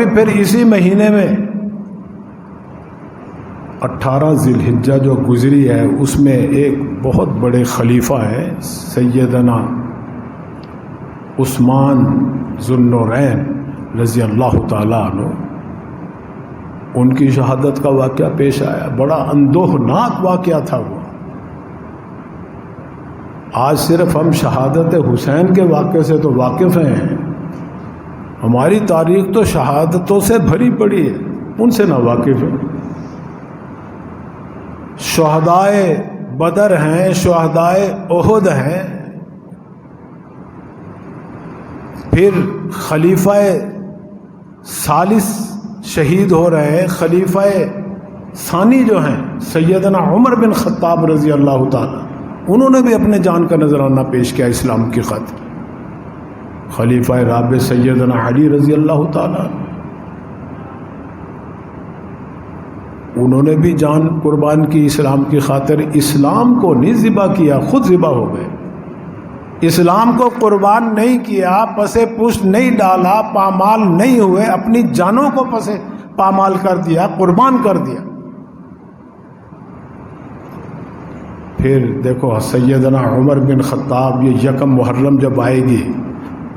پھر اسی مہینے میں 18 ذی الحجہ جو گزری ہے اس میں ایک بہت بڑے خلیفہ ہیں سیدنا عثمان ذو النورین رضی اللہ تعالیٰ عنہ، ان کی شہادت کا واقعہ پیش آیا۔ بڑا اندوہناک واقعہ تھا وہ۔ آج صرف ہم شہادت حسین کے واقعے سے تو واقف ہیں، ہماری تاریخ تو شہادتوں سے بھری پڑی ہے، ان سے نہ واقف ہیں۔ شہدائے بدر ہیں، شہدائے احد ہیں، پھر خلیفہ ثالث شہید ہو رہے ہیں، خلیفہ ثانی جو ہیں سیدنا عمر بن خطاب رضی اللہ تعالیٰ، انہوں نے بھی اپنے جان کا نذرانہ پیش کیا اسلام کی خاطر۔ خلیفہ رابع سیدنا علی رضی اللہ تعالیٰ، انہوں نے بھی جان قربان کی اسلام کی خاطر۔ اسلام کو نہیں ذبح کیا، خود ذبح ہو گئے۔ اسلام کو قربان نہیں کیا، پسے پشت نہیں ڈالا، پامال نہیں ہوئے، اپنی جانوں کو پسے پامال کر دیا، قربان کر دیا۔ پھر دیکھو سیدنا عمر بن خطاب، یہ یکم محرم جب آئے گی،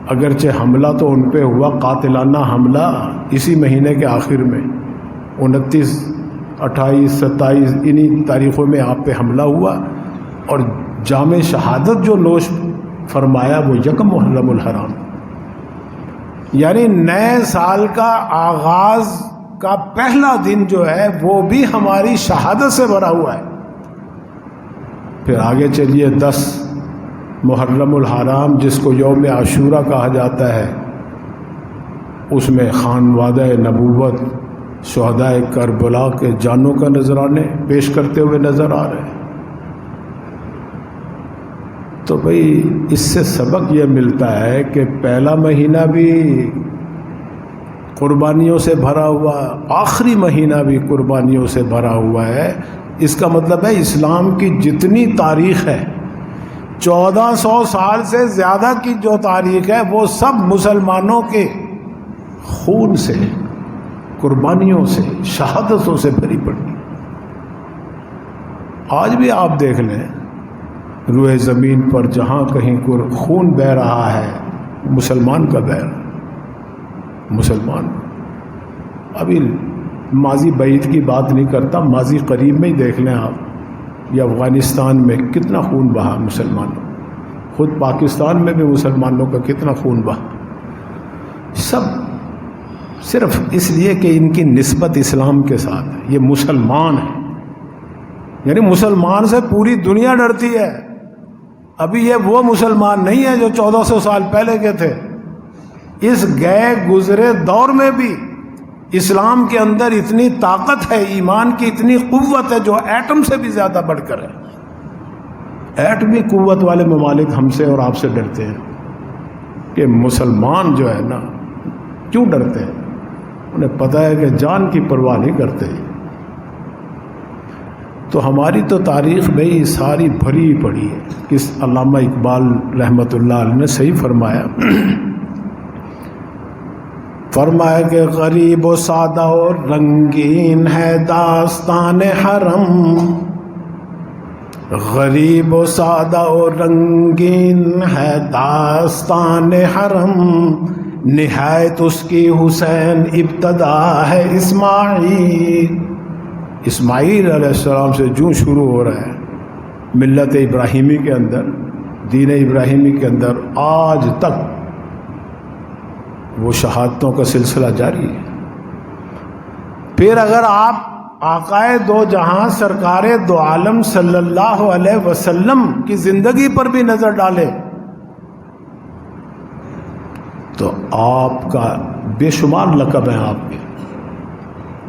اگرچہ حملہ تو ان پہ ہوا، قاتلانہ حملہ اسی مہینے کے آخر میں 29، 28، 27 انہی تاریخوں میں آپ پہ حملہ ہوا، اور جام شہادت جو نوش فرمایا وہ یکم محرم الحرام، یعنی نئے سال کا آغاز کا پہلا دن جو ہے وہ بھی ہماری شہادت سے بھرا ہوا ہے۔ پھر آگے چلیے 10 محرم الحرام جس کو یوم عاشورہ کہا جاتا ہے، اس میں خانوادہ نبوت شہداء کربلا کے جانوں کا نذرانے پیش کرتے ہوئے نظر آ رہے ہیں۔ تو بھئی اس سے سبق یہ ملتا ہے کہ پہلا مہینہ بھی قربانیوں سے بھرا ہوا، آخری مہینہ بھی قربانیوں سے بھرا ہوا ہے۔ اس کا مطلب ہے اسلام کی جتنی تاریخ ہے، 1400 سال سے زیادہ کی جو تاریخ ہے، وہ سب مسلمانوں کے خون سے، قربانیوں سے، شہادتوں سے بھری پڑی۔ آج بھی آپ دیکھ لیں، روئے زمین پر جہاں کہیں خون بہہ رہا ہے، مسلمان کا بہہ رہا ہے، مسلمان۔ ابھی ماضی بعید کی بات نہیں کرتا، ماضی قریب میں ہی دیکھ لیں آپ، یہ افغانستان میں کتنا خون بہا مسلمانوں، خود پاکستان میں بھی مسلمانوں کا کتنا خون بہا، سب صرف اس لیے کہ ان کی نسبت اسلام کے ساتھ ہے، یہ مسلمان ہیں، یعنی مسلمان سے پوری دنیا ڈرتی ہے۔ ابھی یہ وہ مسلمان نہیں ہے جو 1400 سال پہلے کے تھے۔ اس گئے گزرے دور میں بھی اسلام کے اندر اتنی طاقت ہے، ایمان کی اتنی قوت ہے جو ایٹم سے بھی زیادہ بڑھ کر ہے۔ ایٹمی قوت والے ممالک ہم سے اور آپ سے ڈرتے ہیں کہ مسلمان جو ہے نا، کیوں ڈرتے ہیں؟ انہیں پتہ ہے کہ جان کی پرواہ نہیں کرتے۔ تو ہماری تو تاریخ بھئی ساری بھری پڑی ہے۔ کس علامہ اقبال رحمۃ اللہ علیہ نے صحیح فرمایا، فرمایا کہ غریب و سادہ اور رنگین ہے داستان حرم، غریب و سادہ اور رنگین ہے داستان حرم، نہایت اس کی حسین ابتدا ہے اسماعیل۔ اسماعیل علیہ السلام سے جو شروع ہو رہا ہے ملت ابراہیمی کے اندر، دین ابراہیمی کے اندر، آج تک وہ شہادتوں کا سلسلہ جاری ہے۔ پھر اگر آپ آقائے دو جہاں سرکار دو عالم صلی اللہ علیہ وسلم کی زندگی پر بھی نظر ڈالیں تو آپ کا بے شمار لقب ہیں آپ کے،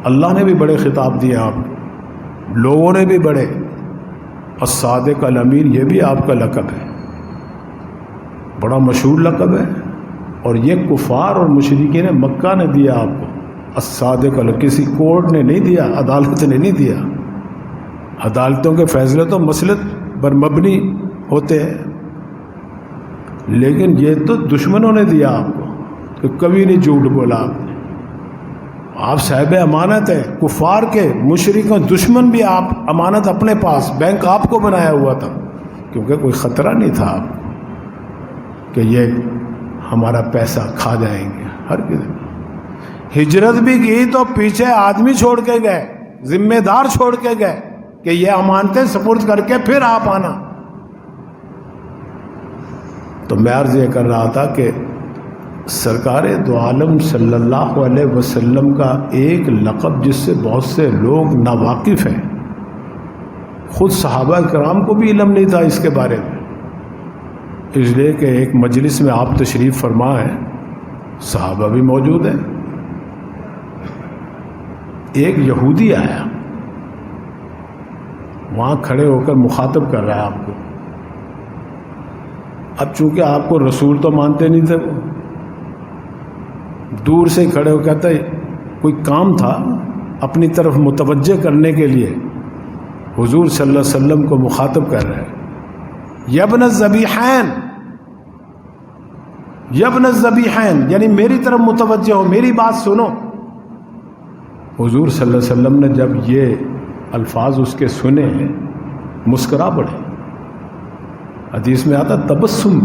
اللہ نے بھی بڑے خطاب دیے آپ کو، لوگوں نے بھی بڑے، الصادق الامین یہ بھی آپ کا لقب ہے، بڑا مشہور لقب ہے، اور یہ کفار اور مشرکین مکہ نے دیا آپ کو الصادق الامین، کسی کورٹ نے نہیں دیا، عدالت نے نہیں دیا۔ عدالتوں کے فیصلے تو مسلط پر مبنی ہوتے ہیں، لیکن یہ تو دشمنوں نے دیا آپ کو کہ کبھی نہیں جھوٹ بولا آپ نے، آپ صاحب امانت ہے، کفار کے مشرکوں دشمن بھی آپ امانت اپنے پاس، بینک آپ کو بنایا ہوا تھا، کیونکہ کوئی خطرہ نہیں تھا آپ کہ یہ ہمارا پیسہ کھا جائیں گے۔ ہر کسی ہجرت بھی کی تو پیچھے آدمی چھوڑ کے گئے، ذمہ دار چھوڑ کے گئے کہ یہ امانتیں سپرد کر کے پھر آپ آنا۔ تو میں عرض یہ کر رہا تھا کہ سرکار دو عالم صلی اللہ علیہ وسلم کا ایک لقب جس سے بہت سے لوگ ناواقف ہیں، خود صحابہ کرام کو بھی علم نہیں تھا اس کے بارے میں، اس لیے کہ ایک مجلس میں آپ تشریف فرما ہیں، صحابہ بھی موجود ہیں، ایک یہودی آیا وہاں کھڑے ہو کر مخاطب کر رہا ہے آپ کو۔ اب چونکہ آپ کو رسول تو مانتے نہیں تھے، وہ دور سے کھڑے ہو کہتا ہے کوئی کام تھا اپنی طرف متوجہ کرنے کے لیے حضور صلی اللہ علیہ وسلم کو مخاطب کر رہے ہیں، یبن الذبیحین، یبن الذبیحین، یعنی میری طرف متوجہ ہو، میری بات سنو۔ حضور صلی اللہ علیہ وسلم نے جب یہ الفاظ اس کے سنے مسکرا پڑے، حدیث میں آتا تبسم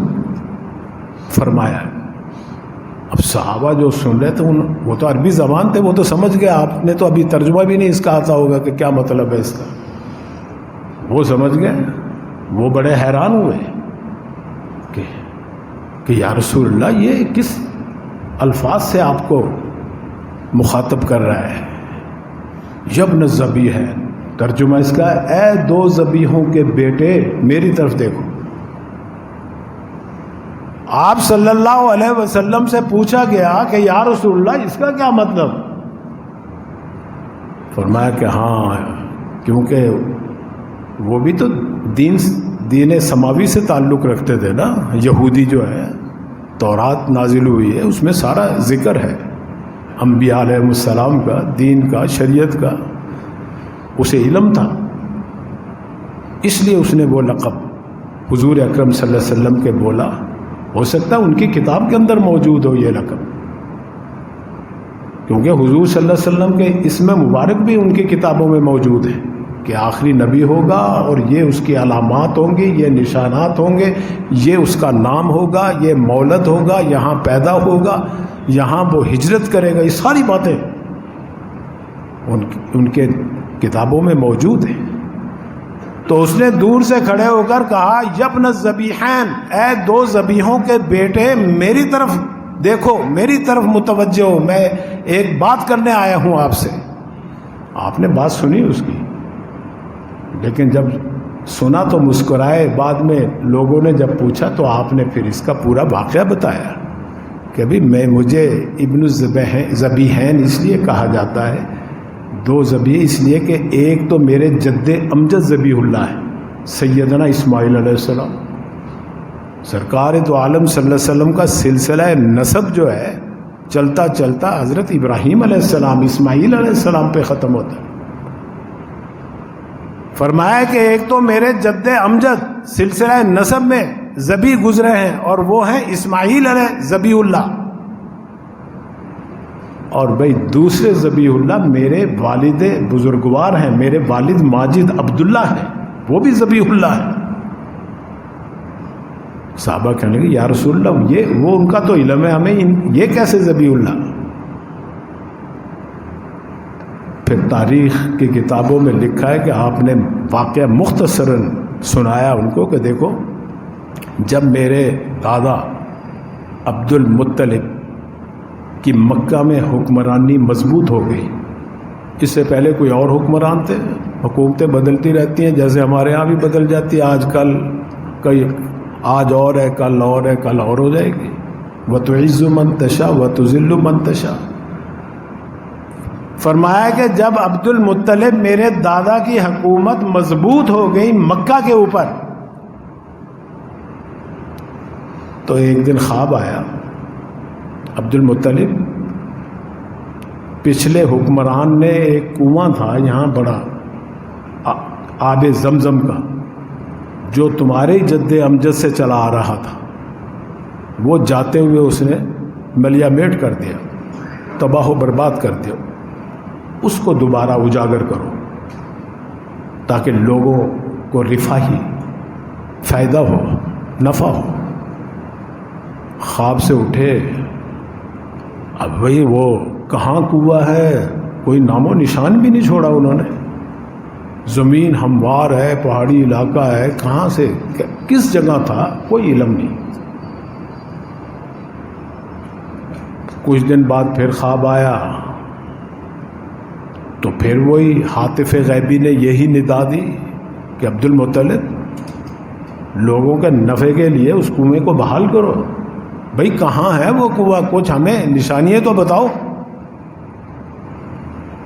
فرمایا ہے۔ اب صحابہ جو سن رہے تھے وہ تو عربی زبان تھے، وہ تو سمجھ گئے، آپ نے تو ابھی ترجمہ بھی نہیں اس کا آتا ہوگا کہ کیا مطلب ہے اس کا، وہ سمجھ گئے، وہ بڑے حیران ہوئے کہ یا رسول اللہ یہ کس الفاظ سے آپ کو مخاطب کر رہا ہے؟ یبن الذبیحین، ترجمہ اس کا ہے اے دو ذبیحوں کے بیٹے میری طرف دیکھو۔ آپ صلی اللہ علیہ وسلم سے پوچھا گیا کہ یا رسول اللہ اس کا کیا مطلب؟ فرمایا کہ ہاں، کیونکہ وہ بھی تو دین سماوی سے تعلق رکھتے تھے نا، یہودی جو ہے تورات نازل ہوئی ہے اس میں سارا ذکر ہے انبیاء علیہ السلام کا، دین کا، شریعت کا، اسے علم تھا، اس لیے اس نے وہ لقب حضور اکرم صلی اللہ علیہ وسلم کے بولا۔ ہو سکتا ہے ان کی کتاب کے اندر موجود ہو یہ لقب، کیونکہ حضور صلی اللہ علیہ وسلم کے اسم مبارک بھی ان کی کتابوں میں موجود ہے کہ آخری نبی ہوگا اور یہ اس کی علامات ہوں گی، یہ نشانات ہوں گے، یہ اس کا نام ہوگا، یہ مولد ہوگا، یہاں پیدا ہوگا، یہاں وہ ہجرت کرے گا، یہ ساری باتیں ان کے کتابوں میں موجود ہیں۔ تو اس نے دور سے کھڑے ہو کر کہا یبن الذبیحین، اے دو ذبیحوں کے بیٹے میری طرف دیکھو، میری طرف متوجہ ہو، میں ایک بات کرنے آیا ہوں آپ سے۔ آپ نے بات سنی اس کی، لیکن جب سنا تو مسکرائے۔ بعد میں لوگوں نے جب پوچھا تو آپ نے پھر اس کا پورا واقعہ بتایا کہ ابھی مجھے ابن الذبیحین اس لیے کہا جاتا ہے، دو ذبیح اس لیے کہ ایک تو میرے جد امجد ذبیح اللہ ہے سیدنا اسماعیل علیہ السلام، سرکار تو عالم صلی اللہ علیہ وسلم کا سلسلہ نسب جو ہے چلتا چلتا حضرت ابراہیم علیہ السلام، اسماعیل علیہ السلام پہ ختم ہوتا ہے۔ فرمایا کہ ایک تو میرے جد امجد سلسلہ نسب میں ذبیح گزرے ہیں اور وہ ہیں اسماعیل علیہ ذبیح اللہ، اور بھائی دوسرے ذبیح اللہ میرے والد بزرگوار ہیں، میرے والد ماجد عبداللہ ہیں، وہ بھی ذبیح اللہ ہے۔ صحابہ کہنے لگے یا رسول اللہ یہ وہ ان کا تو علم ہے، ہمیں یہ کیسے ذبیح اللہ؟ پھر تاریخ کی کتابوں میں لکھا ہے کہ آپ نے واقعہ مختصراً سنایا ان کو کہ دیکھو جب میرے دادا عبد المطلب کی مکہ میں حکمرانی مضبوط ہو گئی، اس سے پہلے کوئی اور حکمران تھے، حکومتیں بدلتی رہتی ہیں جیسے ہمارے ہاں بھی بدل جاتی ہے، آج کل کئی آج اور ہے، کل اور ہے، کل اور ہو جائے گی۔ وَتُعِزُّ مَن تَشَاءُ وَتُذِلُّ مَن تَشَاءُ۔ فرمایا کہ جب عبد المطلب میرے دادا کی حکومت مضبوط ہو گئی مکہ کے اوپر، تو ایک دن خواب آیا، عبد المطلب پچھلے حکمران نے ایک کنواں تھا یہاں بڑا آب زمزم کا، جو تمہارے جد امجد سے چلا آ رہا تھا، وہ جاتے ہوئے اس نے ملیا میٹ کر دیا، تباہ و برباد کر دیا، اس کو دوبارہ اجاگر کرو تاکہ لوگوں کو رفاہی فائدہ ہو، نفع ہو۔ خواب سے اٹھے، اب بھئی وہ کہاں کنواں ہے، کوئی نام و نشان بھی نہیں چھوڑا انہوں نے۔ زمین ہموار ہے، پہاڑی علاقہ ہے، کہاں سے کس جگہ تھا کوئی علم نہیں۔ کچھ دن بعد پھر خواب آیا تو پھر وہی ہاتف غیبی نے یہی ندا دی کہ عبد المطلب لوگوں کے نفع کے لیے اس کنویں کو بحال کرو۔ بھئی کہاں ہے وہ کنواں، کچھ ہمیں نشانیاں تو بتاؤ۔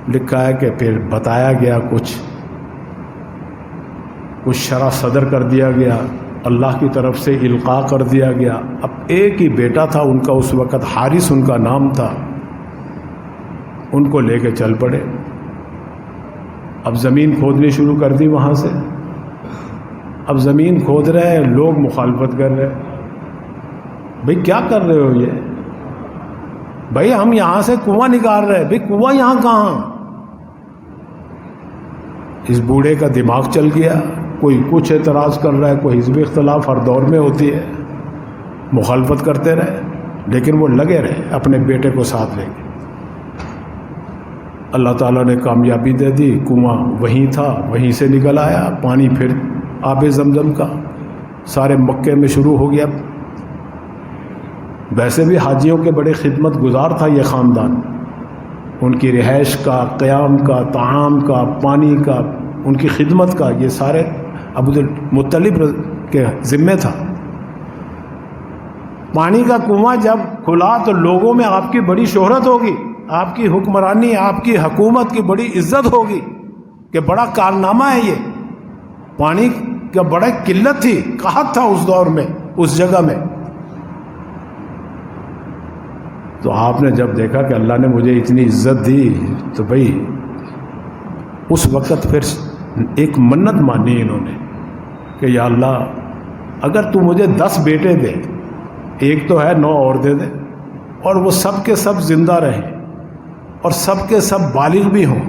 لکھا ہے کہ پھر بتایا گیا، کچھ شرح صدر کر دیا گیا، اللہ کی طرف سے القاء کر دیا گیا۔ اب ایک ہی بیٹا تھا ان کا اس وقت، حارث ان کا نام تھا، ان کو لے کے چل پڑے۔ اب زمین کھودنی شروع کر دی وہاں سے۔ اب زمین کھود رہے ہیں، لوگ مخالفت کر رہے ہیں، بھئی کیا کر رہے ہو یہ؟ بھئی ہم یہاں سے کنواں نکال رہے ہیں۔ بھئی کنواں یہاں کہاں؟ اس بوڑھے کا دماغ چل گیا، کوئی کچھ اعتراض کر رہا ہے، کوئی حزب اختلاف ہر دور میں ہوتی ہے، مخالفت کرتے رہے، لیکن وہ لگے رہے اپنے بیٹے کو ساتھ لے کے۔ اللہ تعالیٰ نے کامیابی دے دی، کنواں وہیں تھا، وہیں سے نکل آیا پانی، پھر آب زمزم کا سارے مکے میں شروع ہو گیا۔ ویسے بھی حاجیوں کے بڑے خدمت گزار تھا یہ خاندان، ان کی رہائش کا، قیام کا، طعام کا، پانی کا، ان کی خدمت کا، یہ سارے عبد المطلب کے ذمے تھا۔ پانی کا کنواں جب کھلا تو لوگوں میں آپ کی بڑی شہرت ہوگی، آپ کی حکمرانی، آپ کی حکومت کی بڑی عزت ہوگی کہ بڑا کارنامہ ہے یہ۔ پانی کا بڑا قلت تھی، قحط تھا اس دور میں، اس جگہ میں۔ تو آپ نے جب دیکھا کہ اللہ نے مجھے اتنی عزت دی تو بھئی اس وقت پھر ایک منت مانی انہوں نے کہ یا اللہ اگر تو مجھے 10 بیٹے دے، ایک تو ہے 9 اور دے دے، اور وہ سب کے سب زندہ رہیں اور سب کے سب بالغ بھی ہوں،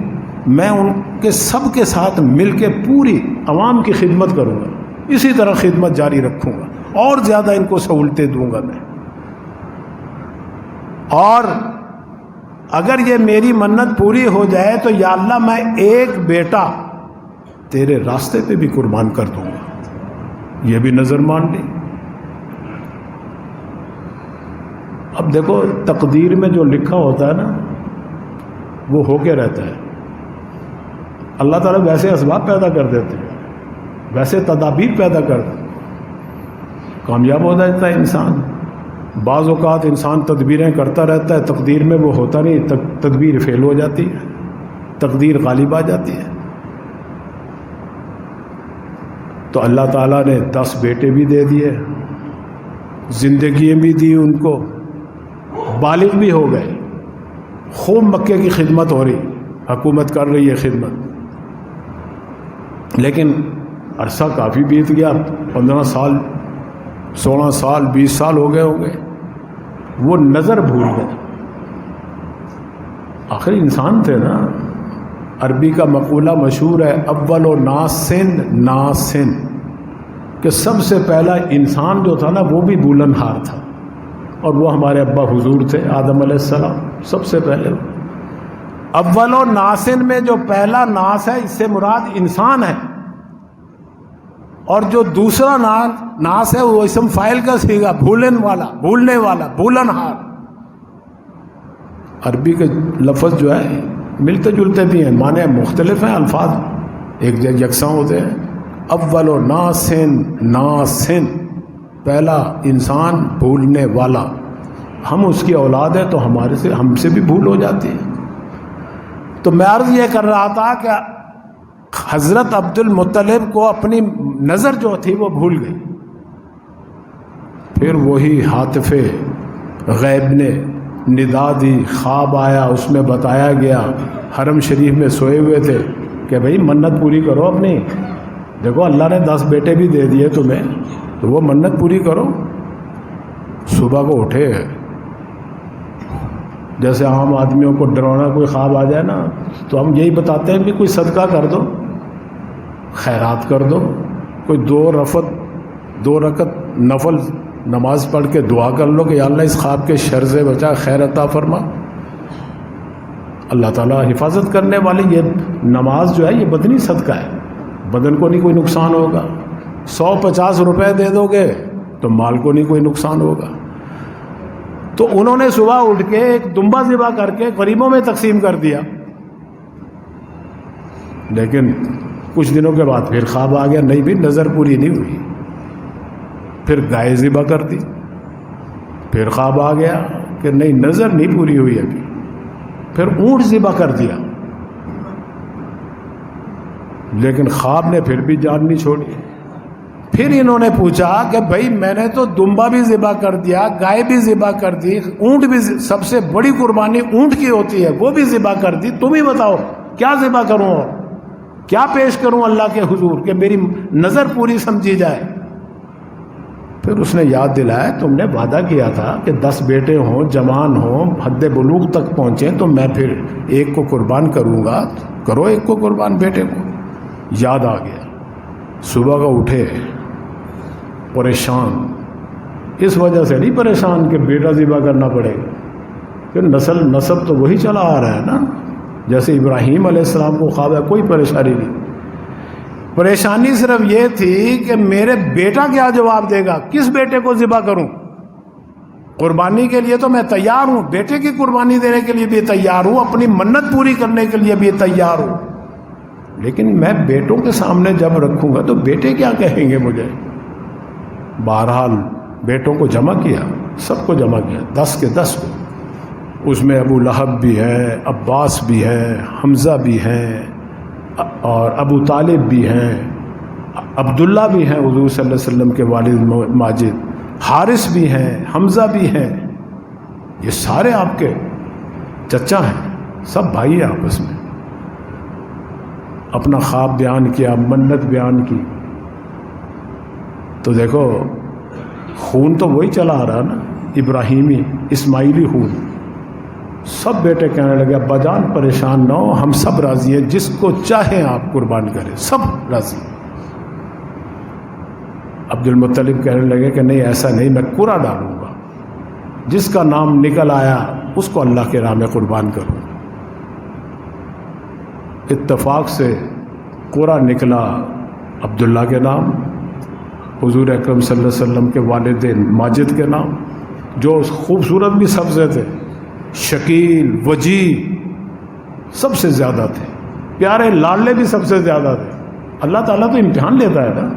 میں ان کے سب کے ساتھ مل کے پوری عوام کی خدمت کروں گا، اسی طرح خدمت جاری رکھوں گا، اور زیادہ ان کو سہولتیں دوں گا میں۔ اور اگر یہ میری منت پوری ہو جائے تو یا اللہ میں ایک بیٹا تیرے راستے پہ بھی قربان کر دوں گا۔ یہ بھی نظر مان لی۔ اب دیکھو تقدیر میں جو لکھا ہوتا ہے نا وہ ہو کے رہتا ہے۔ اللہ تعالیٰ ویسے اسباب پیدا کر دیتے ہیں، ویسے تدابیر پیدا کر دیتے، کامیاب ہو جاتا ہے انسان۔ بعض اوقات انسان تدبیریں کرتا رہتا ہے، تقدیر میں وہ ہوتا نہیں، تدبیر فیل ہو جاتی ہے، تقدیر غالب آ جاتی ہے۔ تو اللہ تعالیٰ نے 10 بیٹے بھی دے دیے، زندگیاں بھی دی ان کو، بالغ بھی ہو گئے، خوب مکے کی خدمت ہو رہی، حکومت کر رہی ہے خدمت۔ لیکن عرصہ کافی بیت گیا، 15 سال 16 سال 20 سال ہو گئے ہوں گے، وہ نظر بھول گئے۔ آخر انسان تھے نا۔ عربی کا مقولہ مشہور ہے، اول و ناسن ناسن، کہ سب سے پہلا انسان جو تھا نا وہ بھی بولن ہار تھا، اور وہ ہمارے ابا حضور تھے آدم علیہ السلام، سب سے پہلے۔ اول و ناسن میں جو پہلا ناس ہے اس سے مراد انسان ہے، اور جو دوسرا ناس ہے وہ اسم فاعل کا صیغہ، بھولن والا، بھولنے والا، بھولن ہار۔ عربی کے لفظ جو ہے ملتے جلتے بھی ہیں، معنی مختلف ہیں، الفاظ ایک یکساں ہوتے ہیں۔ اول و ناسن ناسن، پہلا انسان بھولنے والا۔ ہم اس کی اولاد ہیں تو ہم سے بھی بھول ہو جاتی ہے۔ تو میں عرض یہ کر رہا تھا کہ حضرت عبد المطلب کو اپنی نظر جو تھی وہ بھول گئی۔ پھر وہی ہاتف غیب نے ندا دی، خواب آیا، اس میں بتایا گیا، حرم شریف میں سوئے ہوئے تھے کہ بھئی منت پوری کرو اپنی، دیکھو اللہ نے 10 بیٹے بھی دے دیے تمہیں، تو وہ منت پوری کرو۔ صبح کو اٹھے، جیسے عام آدمیوں کو ڈرانا کوئی خواب آ جائے نا تو ہم یہی بتاتے ہیں کہ کوئی صدقہ کر دو، خیرات کر دو، کوئی 2 رکعت نفل نماز پڑھ کے دعا کر لو کہ یا اللہ اس خواب کے شر سے بچا، خیر عطا فرما۔ اللہ تعالیٰ حفاظت کرنے والی یہ نماز جو ہے یہ بدنی صدقہ ہے، بدن کو نہیں کوئی نقصان ہوگا۔ 150 روپے دے دو گے تو مال کو نہیں کوئی نقصان ہوگا۔ تو انہوں نے صبح اٹھ کے ایک دمبا ذبح کر کے غریبوں میں تقسیم کر دیا، لیکن کچھ دنوں کے بعد پھر خواب آ گیا، نہیں بھی نظر پوری نہیں ہوئی، پھر گائے ذبح کر دی، پھر خواب آ گیا کہ نہیں نظر نہیں پوری ہوئی ابھی، پھر اونٹ ذبح کر دیا، لیکن خواب نے پھر بھی جان نہیں چھوڑی۔ پھر انہوں نے پوچھا کہ بھائی میں نے تو دمبا بھی ذبح کر دیا، گائے بھی ذبح کر دی، اونٹ بھی، سب سے بڑی قربانی اونٹ کی ہوتی ہے، وہ بھی ذبح کر دی، تم ہی بتاؤ کیا ذبح کروں اور کیا پیش کروں اللہ کے حضور کہ میری نظر پوری سمجھی جائے۔ پھر اس نے یاد دلایا تم نے وعدہ کیا تھا کہ 10 بیٹے ہوں، جوان ہوں، حد بلوغ تک پہنچیں تو میں پھر ایک کو قربان کروں گا، کرو ایک کو قربان بیٹے کو۔ یاد آ گیا، صبح کا اٹھے پریشان، اس وجہ سے نہیں پریشان کہ بیٹا ذبح کرنا پڑے گا، کہ نسب تو وہی چلا آ رہا ہے نا، جیسے ابراہیم علیہ السلام کو خواب ہے، کوئی پریشانی نہیں۔ پریشانی صرف یہ تھی کہ میرے بیٹا کیا جواب دے گا، کس بیٹے کو ذبح کروں؟ قربانی کے لیے تو میں تیار ہوں، بیٹے کی قربانی دینے کے لیے بھی تیار ہوں، اپنی منت پوری کرنے کے لیے بھی تیار ہوں، لیکن میں بیٹوں کے سامنے جب رکھوں گا تو بیٹے کیا کہیں گے مجھے؟ بہرحال بیٹوں کو جمع کیا، سب کو جمع کیا، 10 کے 10 کو۔ اس میں ابو لہب بھی ہے، عباس بھی ہے، حمزہ بھی ہیں، اور ابو طالب بھی ہیں، عبداللہ بھی ہیں حضور صلی اللہ علیہ وسلم کے والد ماجد، حارث بھی ہیں، حمزہ بھی ہیں، یہ سارے آپ کے چچا ہیں، سب بھائی ہیں آپس میں۔ اپنا خواب بیان کیا، منت بیان کی، تو دیکھو خون تو وہی چلا آ رہا نا، ابراہیمی اسماعیلی خون۔ سب بیٹے کہنے لگے ابا جان پریشان نہ ہو، ہم سب راضی ہیں، جس کو چاہیں آپ قربان کریں، سب راضی۔ عبد المطلب کہنے لگے کہ نہیں ایسا نہیں، میں قرعہ ڈالوں گا، جس کا نام نکل آیا اس کو اللہ کے راہ میں قربان کروں۔ اتفاق سے قرعہ نکلا عبداللہ کے نام، حضور اکرم صلی اللہ علیہ وسلم کے والد ماجد کے نام، جو خوبصورت بھی سب سے تھے، شکیل، وجیح، سب سے زیادہ تھے، پیارے لاڈلے بھی سب سے زیادہ تھے۔ اللہ تعالیٰ تو امتحان لیتا ہے نا،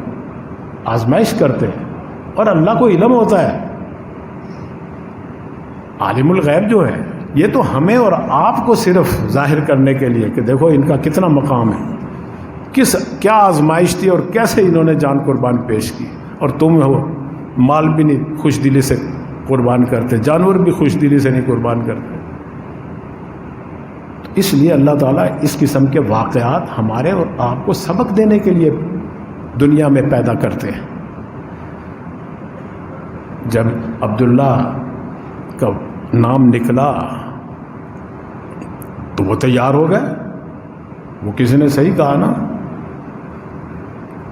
آزمائش کرتے ہیں، اور اللہ کو علم ہوتا ہے۔ عالم الغیب جو ہے یہ تو ہمیں اور آپ کو صرف ظاہر کرنے کے لیے کہ دیکھو ان کا کتنا مقام ہے، کیا آزمائش تھی اور کیسے انہوں نے جان قربان پیش کی، اور تم ہو مال بھی نہیں خوش دلی سے قربان کرتے، جانور بھی خوش دلی سے نہیں قربان کرتے۔ اس لیے اللہ تعالیٰ اس قسم کے واقعات ہمارے اور آپ کو سبق دینے کے لیے دنیا میں پیدا کرتے ہیں۔ جب عبداللہ کا نام نکلا تو وہ تیار ہو گئے، وہ کسی نے صحیح کہا نا،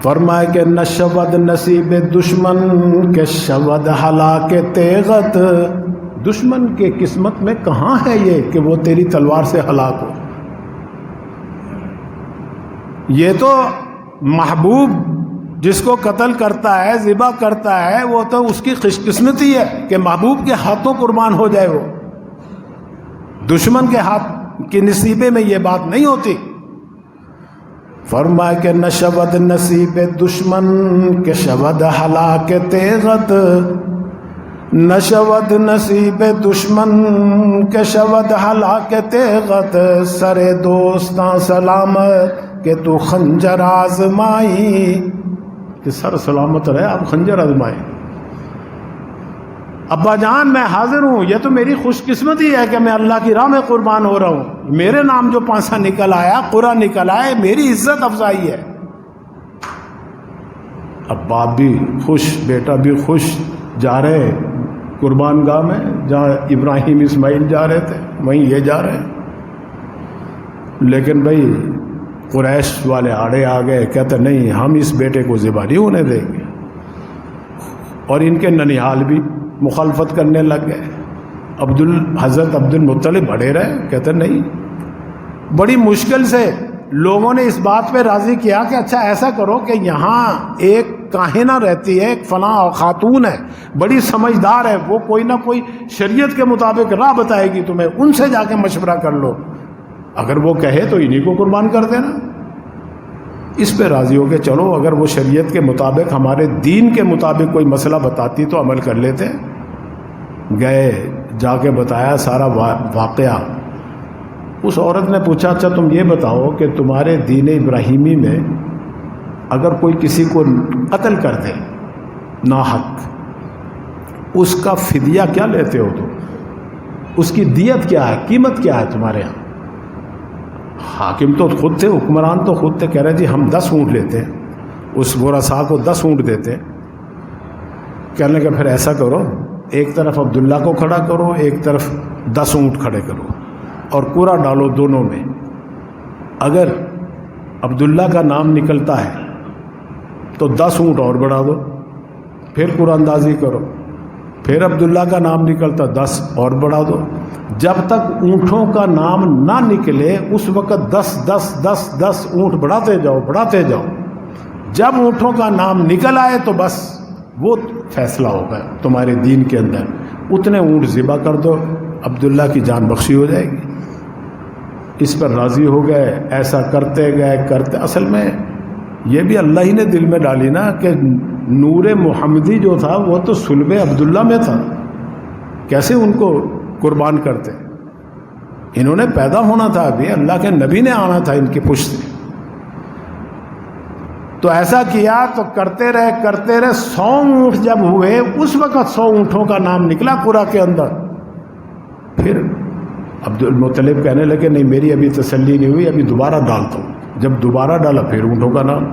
فرمائے کہ نشود نصیب دشمن کے شود ہلاک تیغت، دشمن کے قسمت میں کہاں ہے یہ کہ وہ تیری تلوار سے ہلاک ہو۔ یہ تو محبوب جس کو قتل کرتا ہے، ذبح کرتا ہے، وہ تو اس کی خوش قسمتی ہے کہ محبوب کے ہاتھوں قربان ہو جائے وہ، دشمن کے ہاتھ کی نصیبے میں یہ بات نہیں ہوتی۔ فرمائے کہ نشود نصیب دشمن کے شود ہلاک تیغت، نشود نصیب دشمن کے شود ہلاک تیغت، سر دوستاں سلامت کہ تو خنجر آزمائی، کہ سر سلامت رہے آپ خنجر آزمائیں۔ ابا جان میں حاضر ہوں، یہ تو میری خوش قسمتی ہے کہ میں اللہ کی راہ میں قربان ہو رہا ہوں، میرے نام جو پانسا نکل آیا، قرعہ نکل آئے، میری عزت افزائی ہے۔ اب باپ بھی خوش، بیٹا بھی خوش، جا رہے قربان گاہ میں جہاں ابراہیم اسماعیل جا رہے تھے وہیں یہ جا رہے ہیں. لیکن بھائی قریش والے آڑے آ گئے, کہتے نہیں ہم اس بیٹے کو ذبح نہیں ہونے دیں گے. اور ان کے ننیحال بھی مخالفت کرنے لگ گئے. حضرت عبد المطلب اڑے رہے, کہتے نہیں. بڑی مشکل سے لوگوں نے اس بات پہ راضی کیا کہ اچھا ایسا کرو کہ یہاں ایک کاہنہ رہتی ہے, ایک فلاں خاتون ہے, بڑی سمجھدار ہے, وہ کوئی نہ کوئی شریعت کے مطابق راہ بتائے گی تمہیں, ان سے جا کے مشورہ کر لو, اگر وہ کہے تو انہی کو قربان کر دینا. اس پہ راضی ہو کے چلو, اگر وہ شریعت کے مطابق ہمارے دین کے مطابق کوئی مسئلہ بتاتی تو عمل کر لیتے. گئے, جا کے بتایا سارا واقعہ. اس عورت نے پوچھا اچھا تم یہ بتاؤ کہ تمہارے دین ابراہیمی میں اگر کوئی کسی کو قتل کر دے ناحق, اس کا فدیہ کیا لیتے ہو تم؟ اس کی دیت کیا ہے, قیمت کیا ہے تمہارے یہاں؟ حاکم تو خود تھے, حکمران تو خود تھے, کہہ رہے جی ہم 10 اونٹ لیتے ہیں, اس ورثاء کو 10 اونٹ دیتے ہیں. کہنے کہ پھر ایسا کرو, ایک طرف عبداللہ کو کھڑا کرو, ایک طرف 10 اونٹ کھڑے کرو اور قرعہ ڈالو دونوں میں. اگر عبداللہ کا نام نکلتا ہے تو 10 اونٹ اور بڑھا دو, پھر قرعہ اندازی کرو, پھر عبداللہ کا نام نکلتا 10 اور بڑھا دو. جب تک اونٹوں کا نام نہ نکلے اس وقت 10 اونٹ بڑھاتے جاؤ. جب اونٹوں کا نام نکل آئے تو بس وہ فیصلہ ہوگا تمہارے دین کے اندر, اتنے اونٹ ذبح کر دو, عبداللہ کی جان بخشی ہو جائے گی. اس پر راضی ہو گئے. ایسا کرتے گئے. اصل میں یہ بھی اللہ ہی نے دل میں ڈالی نا کہ نور محمدی جو تھا وہ تو صلب عبداللہ میں تھا, کیسے ان کو قربان کرتے؟ انہوں نے پیدا ہونا تھا, ابھی اللہ کے نبی نے آنا تھا ان کی پشت سے. تو ایسا کیا تو کرتے رہے 100 اونٹ جب ہوئے اس وقت 100 اونٹوں کا نام نکلا قرعہ کے اندر. پھر عبد المطلب کہنے لگے نہیں میری ابھی تسلی نہیں ہوئی, ابھی دوبارہ ڈالتا ہوں. جب دوبارہ ڈالا پھر اونٹوں کا نام,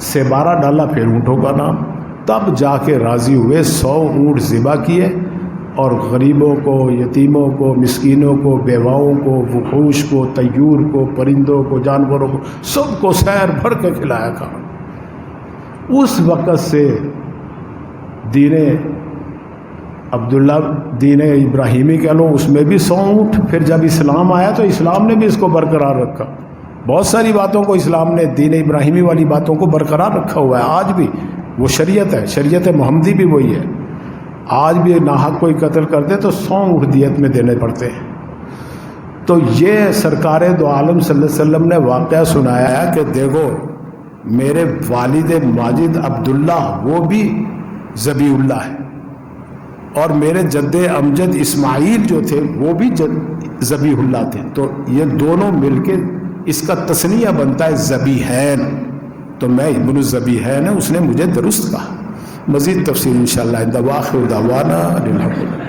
12 ڈالا پھر اونٹوں کا نام. تب جا کے راضی ہوئے, 100 اونٹ ذبح کیے اور غریبوں کو, یتیموں کو, مسکینوں کو, بیواؤں کو, وحوش کو, طیور کو, پرندوں کو, جانوروں کو, سب کو سیر بھر کے کھلایا کھانا. اس وقت سے دین عبداللہ دین ابراہیمی کہہ لو, اس میں بھی 100 اونٹ. پھر جب اسلام آیا تو اسلام نے بھی اس کو برقرار رکھا. بہت ساری باتوں کو اسلام نے, دین ابراہیمی والی باتوں کو برقرار رکھا ہوا ہے. آج بھی وہ شریعت ہے, شریعت محمدی بھی وہی ہے. آج بھی ناحق کوئی قتل کرتے تو 100 اونٹ دیت میں دینے پڑتے ہیں. تو یہ سرکار دو عالم صلی اللہ علیہ وسلم نے واقعہ سنایا ہے کہ دیکھو میرے والد ماجد عبداللہ وہ بھی ذبیح اللہ ہے, اور میرے جد امجد اسماعیل جو تھے وہ بھی ذبیح اللہ تھے. تو یہ دونوں مل کے اس کا تسنیہ بنتا ہے ذبیحین. تو میں ابن الذبیحین ہے, اس نے مجھے درست کہا. مزید تفصیل انشاءاللہ. واخر دعوانا الحمدللہ.